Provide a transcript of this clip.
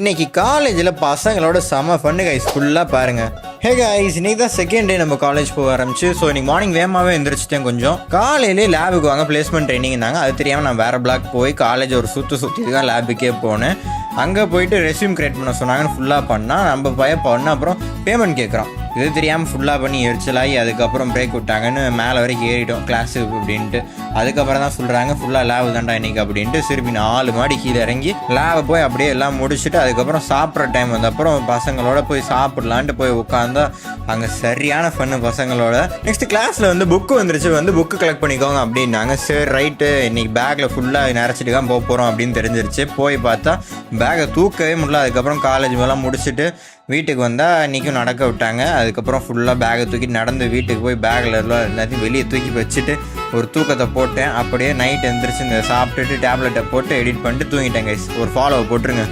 இன்னைக்கு காலேஜில் பசங்களோட செம ஃபன்னு கைஸ் ஃபுல்லாக பாருங்கள். ஹே கைஸ், இன்னைக்கு தான் செகண்ட் டே நம்ம காலேஜ் போக ஆரம்பிச்சு. ஸோ இன்னைக்கு மார்னிங் வேகமாகவே எந்திரிச்சிட்டேன். கொஞ்சம் காலையிலே லேபுக்கு வாங்க பிளேஸ்மெண்ட் ட்ரைனிங் இருந்தாங்க. அது தெரியாமல் நான் வேறு பிளாக் போய் காலேஜ் ஒரு சுற்றி தான் லேபுக்கே போனேன். அங்கே போயிட்டு ரெஸ்யூம் கிரியேட் பண்ண சொன்னாங்கன்னு ஃபுல்லாக பண்ணால் நம்ம பண்ண அப்புறம் பேமெண்ட் கேட்குறோம். இது தெரியாமல் ஃபுல்லாக பண்ணி எரிச்சலாகி அதுக்கப்புறம் பிரேக் விட்டாங்கன்னு மேலே வரைக்கும் ஏறிட்டோம் கிளாஸுக்கு அப்படின்ட்டு. அதுக்கப்புறம் தான் சொல்கிறாங்க ஃபுல்லாக லேபு தாண்டா இன்றைக்கி அப்படின்ட்டு. திருப்பி 4 மாடி கீழே இறங்கி லேபை போய் அப்படியே எல்லாம் முடிச்சுட்டு அதுக்கப்புறம் சாப்பிட்ற டைம் வந்த அப்புறம் பசங்களோட போய் சாப்பிட்லான்ட்டு போய் உட்காந்தா அங்கே சரியான ஃபன்னு பசங்களோட. நெக்ஸ்ட் கிளாஸில் புக்கு வந்துருச்சு, புக்கு கலெக்ட் பண்ணிக்கோங்க அப்படின்னாங்க. சரி ரைட்டு, இன்றைக்கி பேக்கில் ஃபுல்லாக நிறச்சிட்டு தான் போக போகிறோம் அப்படின்னு தெரிஞ்சிருச்சு. போய் பார்த்தா பேக்கை தூக்கவே முடியல. அதுக்கப்புறம் காலேஜ் மேலாம் முடிச்சுட்டு வீட்டுக்கு வந்தால் இன்றைக்கும் நடக்க விட்டாங்க. அதுக்கப்புறம் ஃபுல்லாக பேக்கை தூக்கிட்டு நடந்து வீட்டுக்கு போய் பேக்கில் எல்லாத்தையும் வெளியே தூக்கி வச்சுட்டு ஒரு தூக்கத்தை போட்டேன். அப்படியே நைட் எழுந்திரிச்சு இந்த சாப்பிட்டுட்டு டேப்லெட்டை போட்டு எடிட் பண்ணிட்டு தூங்கிட்டேன் கைஸ். ஒரு ஃபாலோவை போட்டுருங்க.